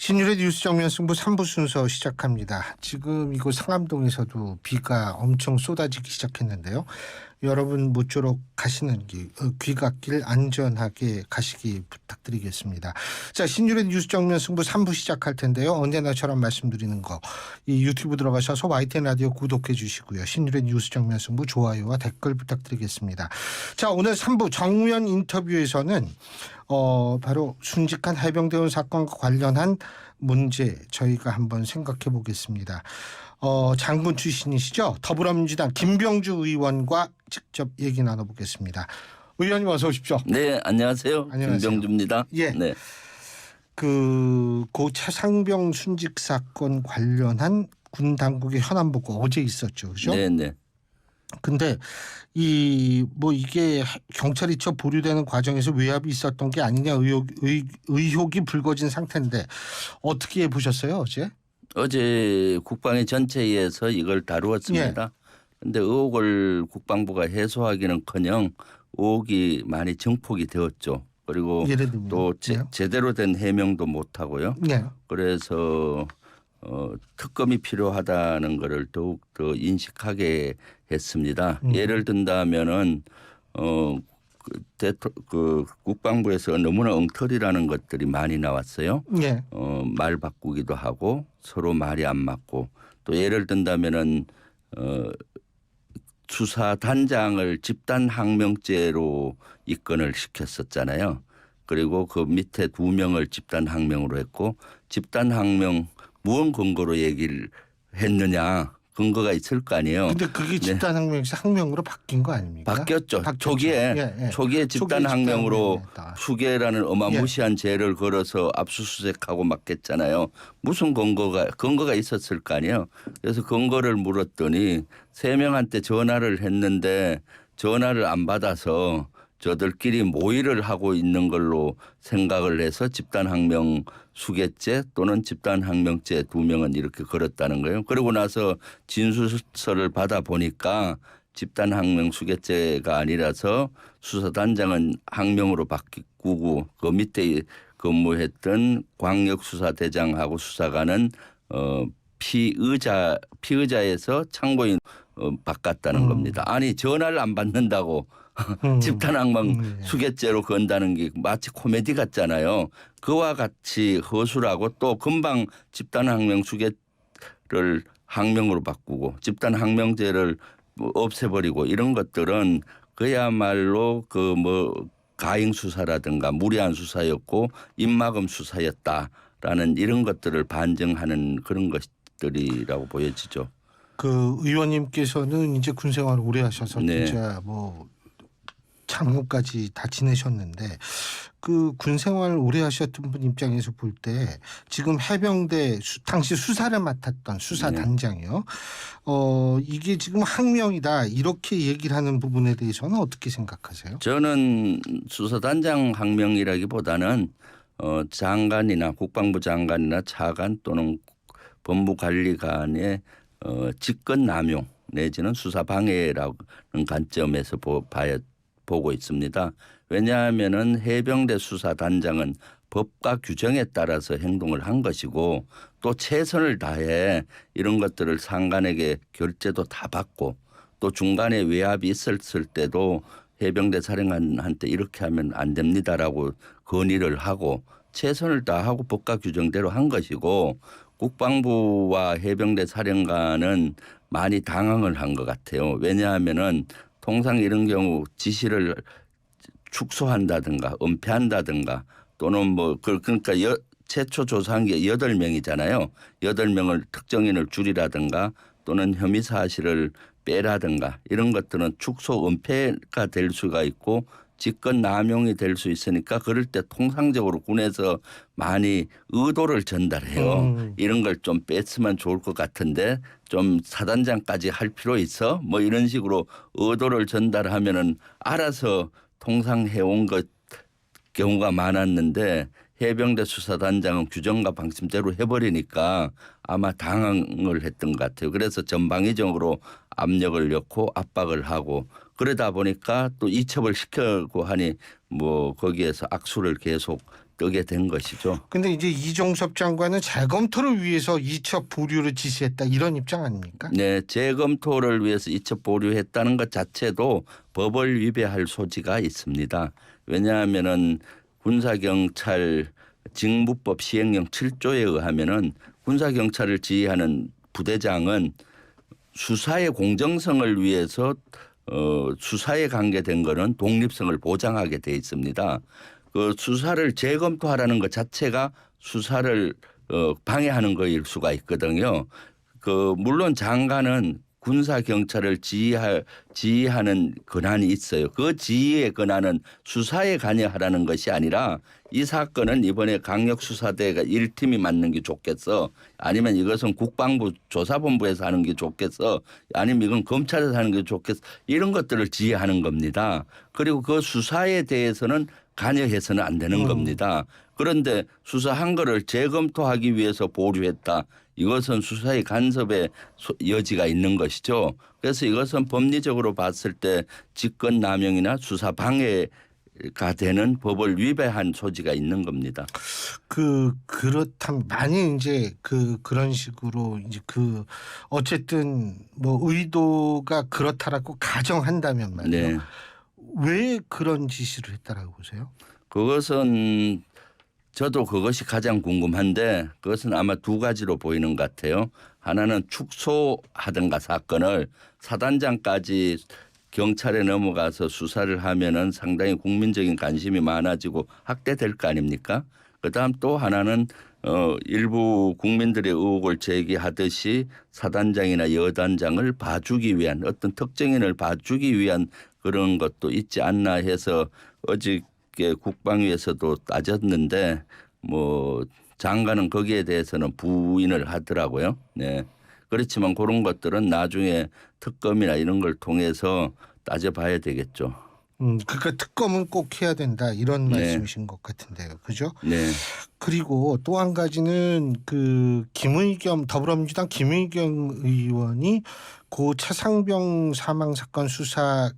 신율의 뉴스 정면 승부 3부 순서 시작합니다. 지금 이곳 상암동에서도 비가 엄청 쏟아지기 시작했는데요. 여러분 모쪼록 가시는 길 귀갓길 안전하게 가시기 부탁드리겠습니다. 자, 신율의 뉴스 정면 승부 3부 시작할 텐데요. 언제나처럼 말씀드리는 거, 이 유튜브 들어가셔서 YTN 라디오 구독해 주시고요. 신율의 뉴스 정면 승부 좋아요와 댓글 부탁드리겠습니다. 자, 오늘 3부 정면 인터뷰에서는 바로 순직한 해병대원 사건과 관련한 문제 저희가 한번 생각해 보겠습니다. 장군 출신이시죠? 더불어민주당 김병주 의원과 직접 얘기 나눠보겠습니다. 의원님 어서 오십시오. 네, 안녕하세요. 김병주입니다. 예. 네. 고 차상병 순직 사건 관련한 군 당국의 현안 보고 어제 있었죠, 그렇죠? 네, 네. 근데 이게 경찰이 저 보류되는 과정에서 외압이 있었던 게 아니냐 의혹이 불거진 상태인데 어떻게 보셨어요, 어제? 어제 국방위 전체에서 이걸 다루었습니다. 그런데 의혹을 국방부가 해소하기는커녕 의혹이 많이 증폭이 되었죠. 그리고 또 제대로 된 해명도 못 하고요. 네. 그래서 특검이 필요하다는 것을 더욱 더 인식하게 했습니다. 예를 든다면은 국방부에서 너무나 엉터리라는 것들이 많이 나왔어요. 네. 말 바꾸기도 하고 서로 말이 안 맞고 또 예를 든다면은 수사단장을 집단항명죄로 입건을 시켰었잖아요. 그리고 그 밑에 2명을 집단항명으로 했고 집단항명 무언 근거로 얘기를 했느냐 근거가 있을 거 아니에요. 근데 그게 집단항명에서 항명으로 바뀐 거 아닙니까? 바뀌었죠. 초기에 집단항명으로 수괴라는 어마무시한 죄를 걸어서 압수수색하고 맡겼잖아요. 무슨 근거가 있었을 거 아니에요. 그래서 근거를 물었더니 3명한테 전화를 했는데 전화를 안 받아서 저들끼리 모의를 하고 있는 걸로 생각을 해서 집단항명 수괴죄 또는 집단항명죄 2명은 이렇게 걸었다는 거예요. 그러고 나서 진술서를 받아보니까 집단항명 수괴죄가 아니라서 수사단장은 항명으로 바꾸고 그 밑에 근무했던 광역수사대장하고 수사관은 피의자에서 참고인 바꿨다는 겁니다. 아니 전화를 안 받는다고 집단항명 수괴죄로 건다는 게 마치 코미디 같잖아요. 그와 같이 허술하고 또 금방 집단항명 수괴를 항명으로 바꾸고 집단항명죄를 없애버리고 이런 것들은 그야말로 가행 수사라든가 무리한 수사였고 입막음 수사였다라는 이런 것들을 반증하는 그런 것들이라고 보여지죠. 그 의원님께서는 이제 군 생활을 오래 하셔서 진짜 장군까지 다 지내셨는데 그 군 생활 오래 하셨던 분 입장에서 볼 때 지금 해병대 당시 수사를 맡았던 수사단장이요. 이게 지금 항명이다 이렇게 얘기를 하는 부분에 대해서는 어떻게 생각하세요? 저는 수사단장 항명이라기보다는 장관이나 국방부 장관이나 차관 또는 법무관리관의 직권남용 내지는 수사방해라는 관점에서 보고 있습니다. 왜냐하면은 해병대 수사단장은 법과 규정에 따라서 행동을 한 것이고 또 최선을 다해 이런 것들을 상관에게 결재도 다 받고 또 중간에 외압이 있었을 때도 해병대 사령관한테 이렇게 하면 안 됩니다라고 건의를 하고 최선을 다하고 법과 규정대로 한 것이고 국방부와 해병대 사령관은 많이 당황을 한 것 같아요. 왜냐하면은 통상 이런 경우 지시를 축소한다든가 은폐한다든가 또는 그러니까 최초 조사한 게 8명이잖아요. 8명을 특정인을 줄이라든가 또는 혐의 사실을 빼라든가 이런 것들은 축소 은폐가 될 수가 있고 직권 남용이 될 수 있으니까 그럴 때 통상적으로 군에서 많이 의도를 전달해요. 이런 걸 좀 뺐으면 좋을 것 같은데 좀 사단장까지 할 필요 있어? 이런 식으로 의도를 전달하면은 알아서 통상 해온 것 경우가 많았는데 해병대 수사단장은 규정과 방침대로 해버리니까 아마 당황을 했던 것 같아요. 그래서 전방위적으로 압력을 넣고 압박을 하고 그러다 보니까 또 이첩을 시키고 하니 거기에서 악수를 계속 뜨게 된 것이죠. 근데 이제 이종섭 장관은 재검토를 위해서 이첩 보류를 지시했다 이런 입장 아닙니까? 네, 재검토를 위해서 이첩 보류했다는 것 자체도 법을 위배할 소지가 있습니다. 왜냐하면은 군사경찰 직무법 시행령 7조에 의하면은 군사경찰을 지휘하는 부대장은 수사의 공정성을 위해서 수사에 관계된 거는 독립성을 보장하게 돼 있습니다. 그 수사를 재검토하라는 것 자체가 수사를 방해하는 거일 수가 있거든요. 그 물론 장관은 군사 경찰을 지휘하는 권한이 있어요. 그 지휘의 권한은 수사에 관여하라는 것이 아니라 이 사건은 이번에 강력수사대가 1팀이 맡는 게 좋겠어. 아니면 이것은 국방부 조사본부에서 하는 게 좋겠어. 아니면 이건 검찰에서 하는 게 좋겠어. 이런 것들을 지휘하는 겁니다. 그리고 그 수사에 대해서는 관여해서는 안 되는 겁니다. 그런데 수사한 거를 재검토하기 위해서 보류했다. 이것은 수사의 간섭의 여지가 있는 것이죠. 그래서 이것은 법리적으로 봤을 때 직권남용이나 수사 방해가 되는 법을 위배한 소지가 있는 겁니다. 그렇다면 만약 이제 그런 식으로 이제 어쨌든 뭐 의도가 그렇다라고 가정한다면 말이에요. 네. 왜 그런 지시를 했다라고 보세요? 그것은 저도 그것이 가장 궁금한데 그것은 아마 두 가지로 보이는 것 같아요. 하나는 축소하든가 사건을 사단장까지 경찰에 넘어가서 수사를 하면은 상당히 국민적인 관심이 많아지고 확대될 거 아닙니까? 그다음 또 하나는 일부 국민들의 의혹을 제기하듯이 사단장이나 여단장을 봐주기 위한 어떤 특정인을 봐주기 위한 그런 것도 있지 않나 해서 어저께 국방위에서도 따졌는데 뭐 장관은 거기에 대해서는 부인을 하더라고요. 네. 그렇지만 그런 것들은 나중에 특검이나 이런 걸 통해서 따져봐야 되겠죠. 그러니까 특검은 꼭 해야 된다 이런 네. 말씀이신 것 같은데요, 그죠? 네. 그리고 또 한 가지는 더불어민주당 김의겸 의원이 고 차상병 사망 사건 수사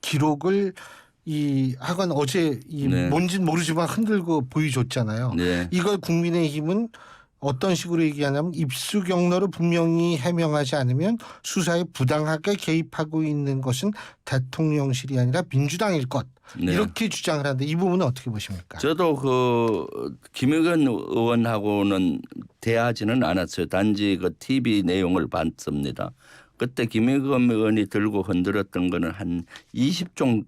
기록을 하건 어제 네. 뭔진 모르지만 흔들고 보여줬잖아요. 네. 이걸 국민의힘은 어떤 식으로 얘기하냐면 입수 경로를 분명히 해명하지 않으면 수사에 부당하게 개입하고 있는 것은 대통령실이 아니라 민주당일 것. 네. 이렇게 주장을 하는데 이 부분은 어떻게 보십니까? 저도 김의겸 의원하고는 대하지는 않았어요. 단지 그 TV 내용을 봤습니다. 그때 김의겸 의원이 들고 흔들었던 거는 한 20쪽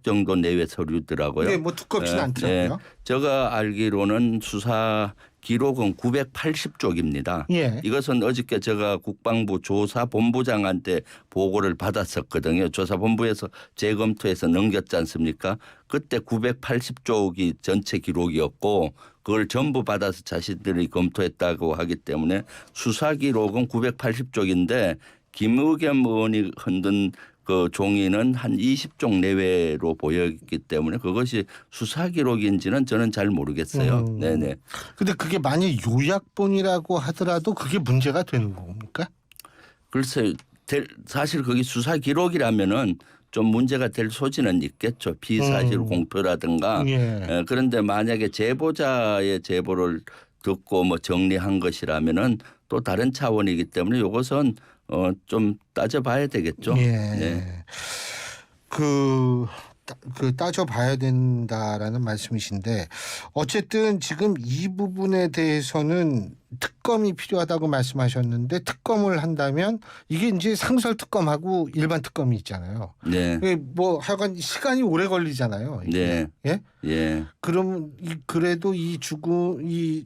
정도 내외 서류더라고요. 네, 뭐 두껍지는 않더라고요. 제가 알기로는 수사 기록은 980쪽입니다. 예. 이것은 어저께 제가 국방부 조사본부장한테 보고를 받았었거든요. 조사본부에서 재검토해서 넘겼지 않습니까? 그때 980쪽이 전체 기록이었고 그걸 전부 받아서 자신들이 검토했다고 하기 때문에 수사 기록은 980쪽인데 김의겸 의원이 흔든 그 종이는 한 20쪽 내외로 보였기 때문에 그것이 수사 기록인지는 저는 잘 모르겠어요. 네네. 근데 그게 만약 요약본이라고 하더라도 그게 문제가 되는 겁니까? 글쎄, 사실 그게 수사 기록이라면은 좀 문제가 될 소지는 있겠죠. 비사실 공표라든가. 예. 그런데 만약에 제보자의 제보를 듣고 뭐 정리한 것이라면은 또 다른 차원이기 때문에 이것은 좀 따져봐야 되겠죠. 예. 네. 따져봐야 된다라는 말씀이신데 어쨌든 지금 이 부분에 대해서는 특검이 필요하다고 말씀하셨는데 특검을 한다면 이게 이제 상설 특검하고 일반 특검이 있잖아요. 네. 뭐 하여간 시간이 오래 걸리잖아요. 이게. 네. 예? 예. 그럼 그래도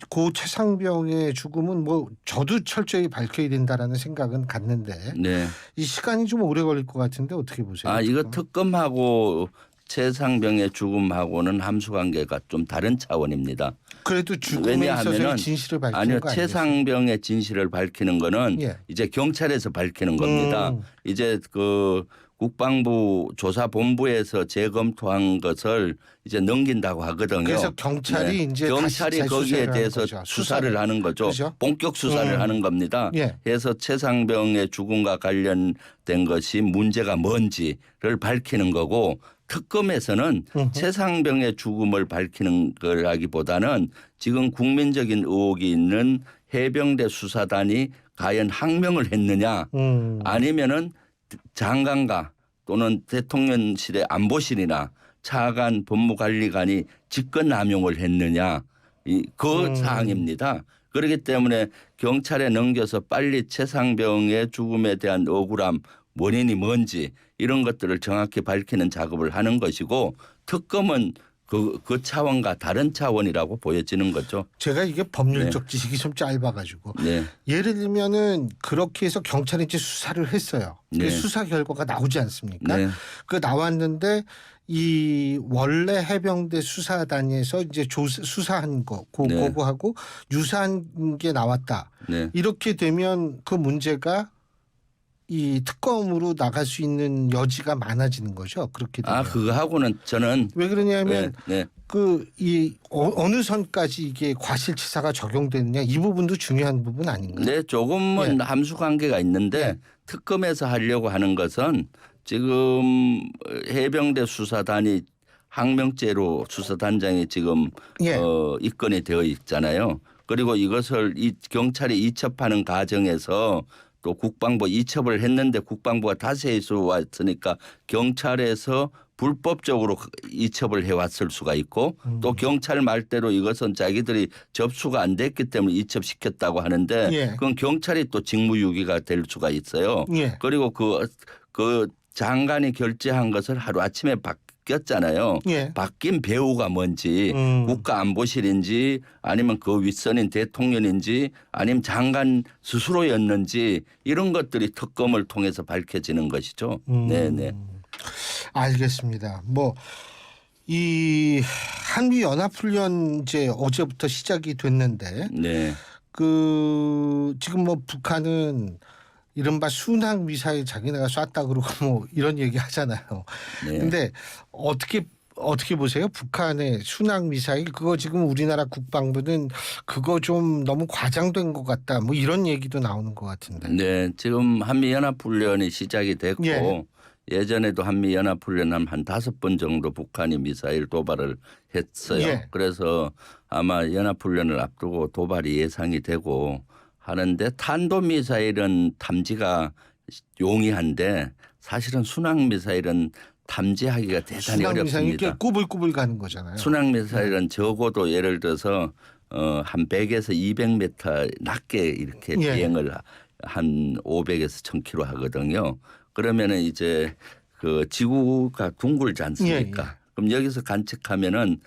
고 최상병의 죽음은 뭐 저도 철저히 밝혀야 된다라는 생각은 갖는데 네. 이 시간이 좀 오래 걸릴 것 같은데 어떻게 보세요? 이거 특검하고 최상병의 죽음하고는 함수관계가 좀 다른 차원입니다. 그래도 죽음에 있어서의 진실을 밝히는 거 아니겠어요? 최상병의 진실을 밝히는 거는 예. 이제 경찰에서 밝히는 겁니다. 이제 그 국방부 조사본부에서 재검토한 것을 이제 넘긴다고 하거든요. 그래서 경찰이 이제 경찰이 다시 거기에 재수사를 대해서 하는 거죠. 수사를 하는 거죠. 그죠? 본격 수사를 하는 겁니다. 예. 그래서 최상병의 죽음과 관련된 것이 문제가 뭔지를 밝히는 거고 특검에서는 최상병의 죽음을 밝히는 거라기보다는 지금 국민적인 의혹이 있는 해병대 수사단이 과연 항명을 했느냐 아니면은 장관과 또는 대통령실의 안보실이나 차관 법무관리관이 직권남용을 했느냐 그 사항입니다. 그렇기 때문에 경찰에 넘겨서 빨리 최상병의 죽음에 대한 억울함 원인이 뭔지 이런 것들을 정확히 밝히는 작업을 하는 것이고 특검은 그 차원과 다른 차원이라고 보여지는 거죠. 제가 이게 법률적 지식이 좀 짧아가지고 네. 예를 들면은 그렇게 해서 경찰이 이제 수사를 했어요. 그 네. 수사 결과가 나오지 않습니까? 네. 그 나왔는데 이 원래 해병대 수사단에서 이제 수사한 거 네. 그거하고 유사한 게 나왔다. 네. 이렇게 되면 그 문제가 이 특검으로 나갈 수 있는 여지가 많아지는 거죠. 그렇게 되면. 그거하고는 저는 왜 그러냐면 네. 어느 선까지 이게 과실치사가 적용되느냐 이 부분도 중요한 부분 아닌가요? 네, 조금은 예. 함수 관계가 있는데 예. 특검에서 하려고 하는 것은 지금 해병대 수사단이 항명죄로 수사단장이 지금 예. 입건이 되어 있잖아요. 그리고 이것을 경찰이 이첩하는 과정에서 또 국방부 이첩을 했는데 국방부가 다시 해왔으니까 경찰에서 불법적으로 이첩을 해왔을 수가 있고 또 경찰 말대로 이것은 자기들이 접수가 안 됐기 때문에 이첩시켰다고 하는데 예. 그건 경찰이 또 직무유기가 될 수가 있어요. 예. 그리고 그 장관이 결재한 것을 하루아침에 바뀌었잖아요. 예. 바뀐 배우가 뭔지 국가안보실인지 아니면 그 윗선인 대통령인지 아니면 장관 스스로였는지 이런 것들이 특검을 통해서 밝혀지는 것이죠. 네네. 알겠습니다. 이 한미 연합훈련 이제 어제부터 시작이 됐는데 네. 지금 북한은 이른바 순항 미사일 자기네가 쐈다 그러고 이런 얘기 하잖아요. 네. 근데 어떻게 보세요? 북한의 순항 미사일 그거 지금 우리나라 국방부는 그거 좀 너무 과장된 것 같다. 이런 얘기도 나오는 것 같은데. 네. 지금 한미 연합훈련이 시작이 됐고 예. 예전에도 한미 연합훈련 한 5번 정도 북한이 미사일 도발을 했어요. 예. 그래서 아마 연합훈련을 앞두고 도발이 예상이 되고 하는데 탄도미사일은 탐지가 용이한데 사실은 순항미사일은 탐지하기가 대단히 순항미사일이 어렵습니다. 꾸불꾸불 가는 거잖아요. 순항미사일은 적어도 예를 들어서 한 100에서 200m 낮게 이렇게 예. 비행을 한 500에서 1000km 하거든요. 그러면은 이제 그 지구가 둥글지 않습니까? 예. 그럼 여기서 관측하면은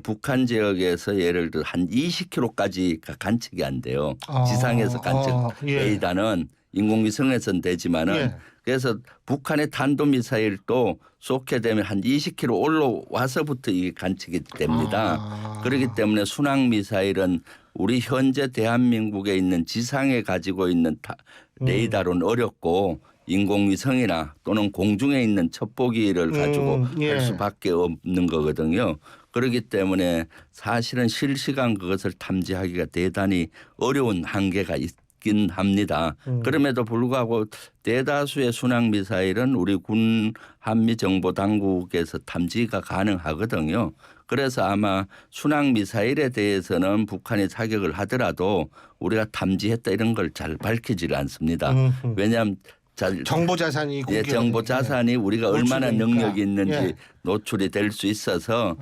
북한 지역에서 예를 들어 한 20km까지가 관측이 안 돼요. 지상에서 관측 예. 레이더는 인공위성에서는 되지만은 예. 그래서 북한의 탄도미사일도 쏘게 되면 한 20km 올라와서부터 이게 관측이 됩니다. 그렇기 때문에 순항미사일은 우리 현재 대한민국에 있는 지상에 가지고 있는 레이더로는 어렵고 인공위성이나 또는 공중에 있는 첩보기를 가지고 예. 할 수밖에 없는 거거든요. 그렇기 때문에 사실은 실시간 그것을 탐지하기가 대단히 어려운 한계가 있긴 합니다. 그럼에도 불구하고 대다수의 순항미사일은 우리 군 한미정보당국에서 탐지가 가능하거든요. 그래서 아마 순항미사일에 대해서는 북한이 사격을 하더라도 우리가 탐지했다 이런 걸 잘 밝히지를 않습니다. 왜냐하면 정보 자산이 정보 자산이 우리가 얼마나 노출되니까. 능력이 있는지 예. 노출이 될 수 있어서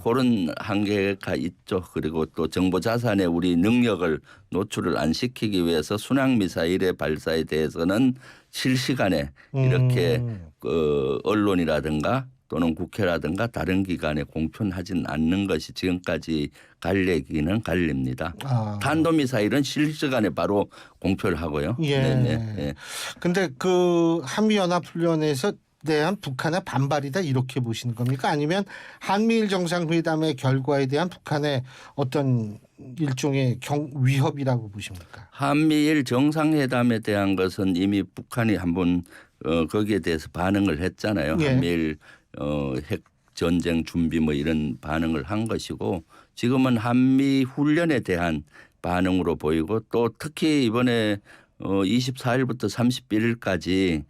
그런 한계가 있죠. 그리고 또 정보 자산의 우리 능력을 노출을 안 시키기 위해서 순항 미사일의 발사에 대해서는 실시간에 이렇게 언론이라든가 또는 국회라든가 다른 기관에 공표하지는 않는 것이 지금까지 관례기는 관례입니다. 탄도미사일은 실시간에 바로 공표를 하고요. 예. 네. 근데 그 한미연합훈련에서 대한 북한의 반발이다 이렇게 보시는 겁니까? 아니면 한미일 정상회담의 결과에 대한 북한의 어떤 일종의 위협이라고 보십니까? 한미일 정상회담에 대한 것은 이미 북한이 한번 거기에 대해서 반응을 했잖아요. 예. 한미일 핵 전쟁 준비 뭐 이런 반응을 한 것이고 지금은 한미 훈련에 대한 반응으로 보이고 또 특히 이번에 24일부터 31일까지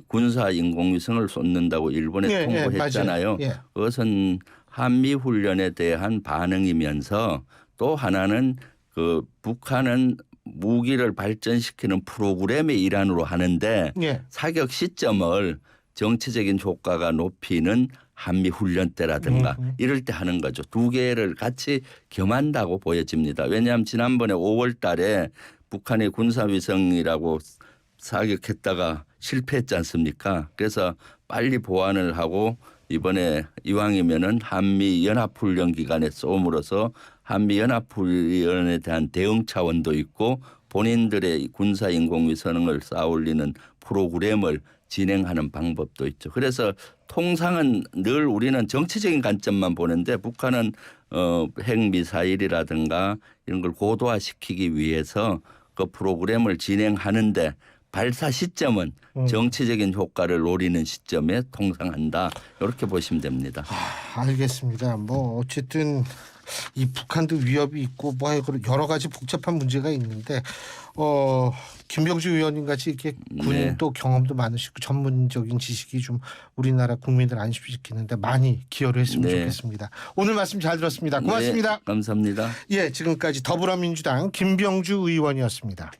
군사 인공위성을 쏟는다고 일본에 예, 예, 통보했잖아요. 맞아요. 예. 그것은 한미 훈련에 대한 반응이면서 또 하나는 그 북한은 무기를 발전시키는 프로그램의 일환으로 하는데 예. 사격 시점을 정치적인 효과가 높이는 한미 훈련 때라든가 이럴 때 하는 거죠. 두 개를 같이 겸한다고 보여집니다. 왜냐하면 지난번에 5월 달에 북한의 군사위성이라고 사격했다가 실패했지 않습니까? 그래서 빨리 보완을 하고 이번에 이왕이면은 한미 연합훈련 기간에 쏘므로써 한미 연합훈련에 대한 대응 차원도 있고 본인들의 군사 인공위성을 쌓아올리는 프로그램을 진행하는 방법도 있죠. 그래서 통상은 늘 우리는 정치적인 관점만 보는데 북한은 핵미사일이라든가 이런 걸 고도화시키기 위해서 그 프로그램을 진행하는데 발사 시점은 정치적인 효과를 노리는 시점에 통상한다. 이렇게 보시면 됩니다. 알겠습니다. 뭐 어쨌든 이 북한도 위협이 있고 뭐 여러 가지 복잡한 문제가 있는데 김병주 의원님 같이 이렇게 군도 경험도 많으시고 전문적인 지식이 좀 우리나라 국민들 안심시키는데 많이 기여를 했으면 좋겠습니다. 오늘 말씀 잘 들었습니다. 고맙습니다. 네, 감사합니다. 예, 지금까지 더불어민주당 김병주 의원이었습니다.